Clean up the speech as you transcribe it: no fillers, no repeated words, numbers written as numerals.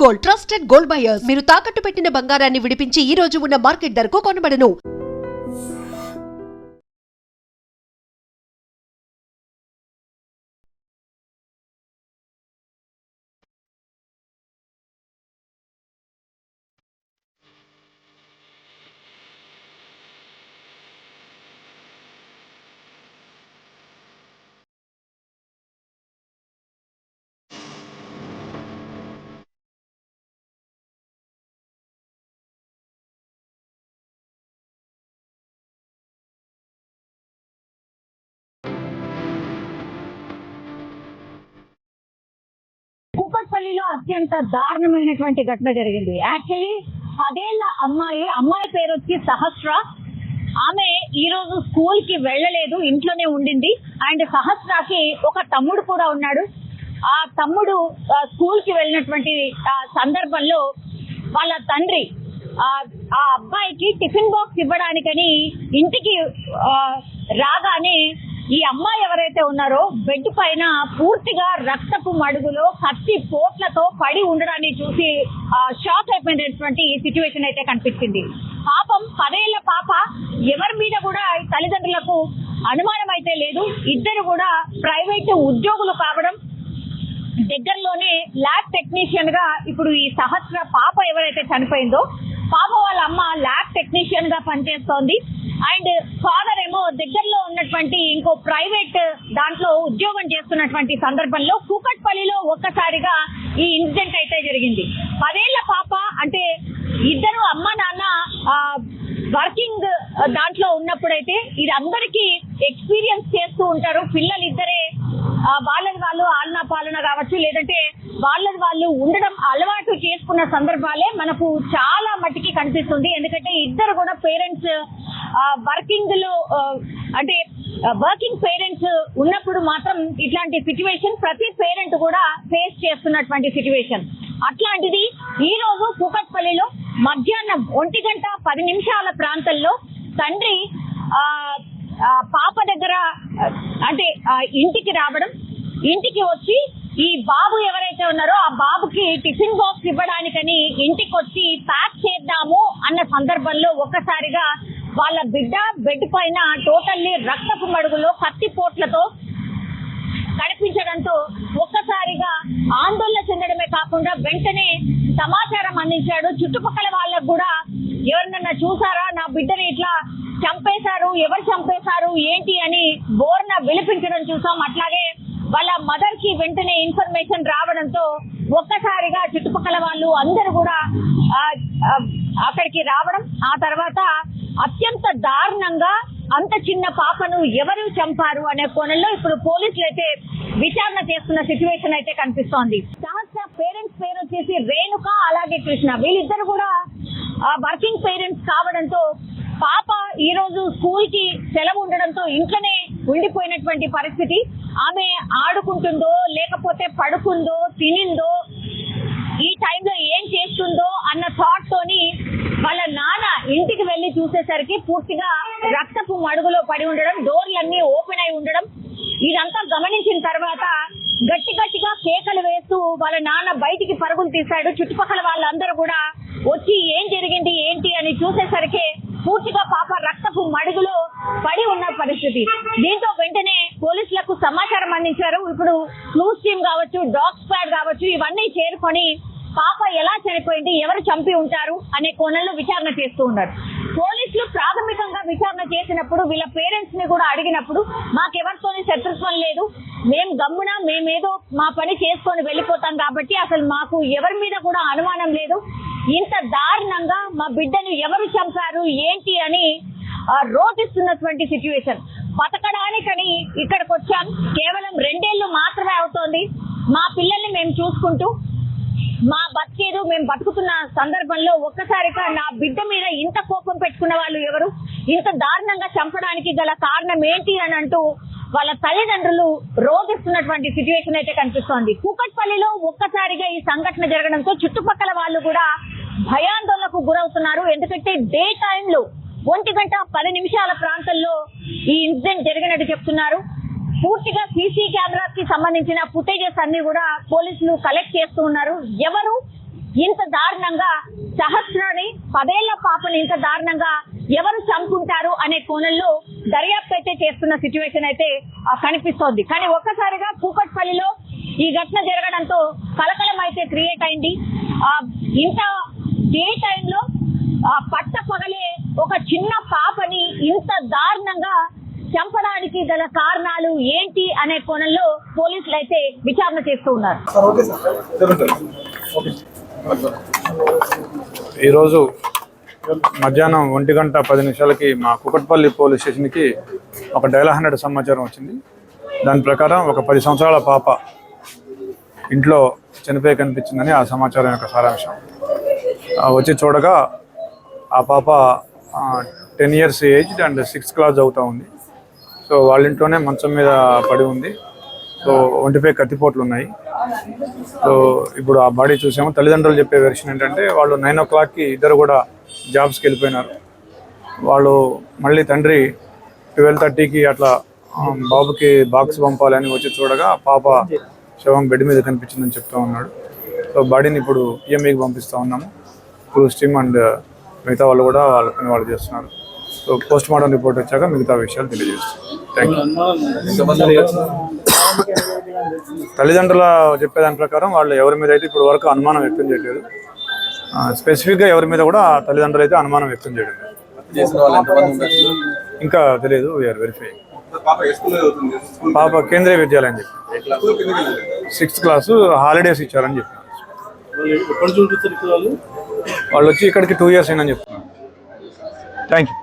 Gold, trusted gold buyers. మీరు తాకట్టు పెట్టిన బంగారాన్ని విడిపించి ఈ రోజు ఉన్న మార్కెట్ ధరకు కొనబడను. కూకట్పల్లిలో అత్యంత దారుణమైనటువంటి ఘటన జరిగింది. యాక్చువల్లీ 10 ఏళ్ల అమ్మాయి పేరు వచ్చి సహస్ర. ఆమె ఈ రోజు స్కూల్ కి వెళ్ళలేదు, ఇంట్లోనే ఉండింది. అండ్ సహస్రకి ఒక తమ్ముడు కూడా ఉన్నాడు. ఆ తమ్ముడు స్కూల్ కి వెళ్ళినటువంటి సందర్భంలో వాళ్ళ తండ్రి ఆ అబ్బాయికి టిఫిన్ బాక్స్ ఇవ్వడానికని ఇంటికి రాగానే ఈ అమ్మాయి ఎవరైతే ఉన్నారో బెడ్ పైన పూర్తిగా రక్తపు మడుగులో కత్తి పోట్లతో పడి ఉండడాన్ని చూసి షాక్ అయిపోయినటువంటి సిచ్యువేషన్ అయితే కనిపించింది. పాపం 10 ఏళ్ల పాప, ఎవరి మీద కూడా తల్లిదండ్రులకు అనుమానం అయితే లేదు. ఇద్దరు కూడా ప్రైవేట్ ఉద్యోగులు కావడం, దగ్గరలోనే ల్యాబ్ టెక్నీషియన్ గా ఇప్పుడు ఈ సహస్ర పాప ఎవరైతే చనిపోయిందో పాప వాళ్ళ అమ్మ ల్యాబ్ టెక్నీషియన్ గా పనిచేస్తోంది. అండ్ ఫాదర్ ఏమో దగ్గరలో ఉన్నటువంటి ఇంకో ప్రైవేట్ దాంట్లో ఉద్యోగం చేస్తున్నటువంటి సందర్భంలో కూకట్పల్లిలో ఒక్కసారిగా ఈ ఇన్సిడెంట్ అయితే జరిగింది. 10 ఏళ్ల పాప అంటే ఇద్దరు అమ్మ నాన్న వర్కింగ్ దాంట్లో ఉన్నప్పుడైతే ఇది అందరికీ ఎక్స్పీరియన్స్ చేస్తూ ఉంటారు. పిల్లలు ఇద్దరే వాళ్ళది వాళ్ళు ఆలనా పాలన కావచ్చు, లేదంటే వాళ్ళది వాళ్ళు ఉండడం అలవాటు చేసుకున్న సందర్భాలే మనకు చాలా మట్టికి కనిపిస్తుంది. ఎందుకంటే ఇద్దరు కూడా పేరెంట్స్ వర్కింగ్ పేరెంట్స్ ఉన్నప్పుడు మాత్రం ఇట్లాంటి సిచ్యువేషన్ ప్రతి పేరెంట్ కూడా ఫేస్ చేస్తున్నటువంటి సిచ్యువేషన్. అట్లాంటిది ఈ రోజు కూకట్పల్లిలో మధ్యాహ్నం 1:10 ప్రాంతంలో తండ్రి పాప దగ్గర అంటే ఇంటికి రావడం, ఇంటికి వచ్చి ఈ బాబు ఎవరైతే ఉన్నారో ఆ బాబుకి టిఫిన్ బాక్స్ ఇవ్వడానికని ఇంటికి వచ్చి ప్యాక్ చేద్దాము అన్న సందర్భంలో ఒక్కసారిగా వాళ్ళ బిడ్డ బెడ్ పైన టోటల్లీ రక్తపు మడుగులో కత్తి పోట్లతో కనిపించడంతో ఒక్కసారిగా ఆందోళన చెందడమే కాకుండా వెంటనే సమాచారం అందించాడు. చుట్టుపక్కల వాళ్ళకు కూడా ఎవరినన్నా చూసారా, నా బిడ్డని ఇట్లా చంపేశారు, ఎవరు చంపేశారు ఏంటి అని బోర్న విలిపించడం చూసాం. అట్లాగే వాళ్ళ మదర్ కి వెంటనే ఇన్ఫర్మేషన్ రావడంతో ఒక్కసారిగా చుట్టుపక్కల వాళ్ళు అందరూ కూడా అక్కడికి రావడం, ఆ తర్వాత అత్యంత దారుణంగా అంత చిన్న పాపను ఎవరు చంపారు అనే కోణంలో ఇప్పుడు పోలీసులు అయితే విచారణ చేస్తున్న సిచ్యువేషన్ అయితే కనిపిస్తోంది. సహస్ర పేరెంట్స్ పేరు వచ్చేసి రేణుక, అలాగే కృష్ణ. వీళ్ళిద్దరు కూడా వర్కింగ్ పేరెంట్స్ కావడంతో పాప ఈ రోజు స్కూల్ కి సెలవు ఉండడంతో ఇంట్లోనే ఉండిపోయినటువంటి పరిస్థితి. ఆమె ఆడుకుంటుందో లేకపోతే పడుకుందో తినిందో ఈ టైంలో ఏం చేస్తుందో అన్న థాట్ తోని వాళ్ళ నాన్న ఇంటికి వెళ్లి చూసేసరికి పూర్తిగా రక్తపు మడుగులో పడి ఉండడం, డోర్లన్నీ ఓపెన్ అయి ఉండడం, ఇదంతా గమనించిన తర్వాత గట్టిగా కేకలు వేస్తూ వాళ్ళ నాన్న బయటికి పరుగులు తీశాడు. చుట్టుపక్కల వాళ్ళందరూ కూడా వచ్చి ఏం జరిగింది ఏంటి అని చూసేసరికి పూర్తిగా పాప రక్తపు మడుగులో పడి ఉన్న పరిస్థితి. దీంతో వెంటనే పోలీసులకు సమాచారం అందించారు. ఇప్పుడు క్లూస్ టీమ్ కావచ్చు, డాగ్ స్క్వాడ్ కావచ్చు, ఇవన్నీ చేరుకొని పాప ఎలా చనిపోయింది, ఎవరు చంపి ఉంటారు అనే కోణంలో విచారణ చేస్తూ ఉన్నారు. పోలీసులు ప్రాథమికంగా విచారణ చేసినప్పుడు వీళ్ళ పేరెంట్స్ ని కూడా అడిగినప్పుడు మాకెవరితోని శత్రుత్వం లేదు, మేమేదో మా పని చేసుకొని వెళ్ళిపోతాం కాబట్టి అసలు మాకు ఎవరి మీద కూడా అనుమానం లేదు, ఇంత దారుణంగా మా బిడ్డను ఎవరు చంపారు ఏంటి అని రోధిస్తున్నటువంటి సిచ్యువేషన్. బతకడానికని ఇక్కడికి వచ్చాం, కేవలం 2 ఏళ్లు మాత్రమే అవుతోంది, మా పిల్లల్ని మేము చూసుకుంటూ మా బతికేదు మేము బతుకుతున్న సందర్భంలో ఒక్కసారిగా నా బిడ్డ మీద ఇంత కోపం పెట్టుకున్న వాళ్ళు ఎవరు, ఇంత దారుణంగా చంపడానికి గల కారణం ఏంటి అని అంటూ వాళ్ళ తల్లిదండ్రులు రోధిస్తున్నటువంటి సిచ్యువేషన్ అయితే కనిపిస్తోంది. కూకట్పల్లిలో ఒక్కసారిగా ఈ సంఘటన జరగడంతో చుట్టుపక్కల వాళ్ళు కూడా భయాందోళనకు గురవుతున్నారు. ఎందుకంటే డే టైంలో 1:10 ప్రాంతంలో ఈ ఇన్సిడెంట్ జరిగినట్టు చెప్తున్నారు. పూర్తిగా సీసీ కెమెరాస్ కి సంబంధించిన ఫుటేజెస్ అన్ని కూడా పోలీసులు కలెక్ట్ చేస్తూ ఉన్నారు. ఎవరు ఇంత దారుణంగా సహస్రాని 10 ఏళ్ల పాపని ఇంత దారుణంగా ఎవరు చంపుకుంటారు అనే కోణంలో దర్యాప్తు అయితే చేస్తున్న సిచ్యువేషన్ అయితే కనిపిస్తోంది. కానీ ఒక్కసారిగా కూకట్పల్లిలో ఈ ఘటన జరగడంతో కలకలం అయితే క్రియేట్ అయింది. ఇంత డే టైంలో పట్ట పగలే ఒక చిన్న పాపని ఇంత దారుణంగా చంపడానికి గల కారణాలు ఏంటి అనే కోణంలో పోలీసులు అయితే విచారణ చేస్తూ ఉన్నారు. ఈరోజు మధ్యాహ్నం 1:10 మా కుకట్పల్లి పోలీస్ స్టేషన్కి ఒక డయల్ 100 సమాచారం వచ్చింది. దాని ప్రకారం ఒక 10 సంవత్సరాల పాప ఇంట్లో చనిపోయి కనిపించిందని ఆ సమాచారం యొక్క సారాంశం. వచ్చి చూడగా ఆ పాప 10 years age and 6th class చదువుతూ ఉంది. సో వాళ్ళ ఇంట్లోనే మంచం మీద పడి ఉంది. సో ఒంటిపై కత్తిపోట్లు ఉన్నాయి. సో ఇప్పుడు ఆ బాడీ చూసాము. తల్లిదండ్రులు చెప్పే వెర్షన్ ఏంటంటే వాళ్ళు 9 o'clockకి ఇద్దరు కూడా జాబ్స్కి వెళ్ళిపోయినారు. వాళ్ళు మళ్ళీ తండ్రి 12:30కి అట్లా బాబుకి బాక్స్ పంపాలని వచ్చి చూడగా పాప శవం బెడ్ మీద కనిపించిందని చెప్తూ ఉన్నాడు. సో బాడీని ఇప్పుడు పిఎంఈకి పంపిస్తూ ఉన్నాము. క్రూజ్ టీమ్ అండ్ మిగతా వాళ్ళు కూడా వాళ్ళ పని వాళ్ళు చేస్తున్నారు. సో పోస్ట్ మార్టం రిపోర్ట్ వచ్చాక మిగతా విషయాలు తెలియజేస్తాం. Thank you. తల్లిదండ్రుల చెప్పేదాని ప్రకారం వాళ్ళు ఎవరి మీద అయితే ఇప్పుడు వరకు అనుమానం వ్యక్తం చేయలేదు. స్పెసిఫిక్గా ఎవరి మీద కూడా తల్లిదండ్రులు అయితే అనుమానం వ్యక్తం చేయడం ఇంకా తెలియదు. We are verifying. పాప కేంద్రీయ విద్యాలయం చెప్పి 6th క్లాసు హాలిడేస్ ఇచ్చారని చెప్పినారు. వాళ్ళు వచ్చి ఇక్కడికి 2 years అయిందని చెప్తున్నారు. Thank you.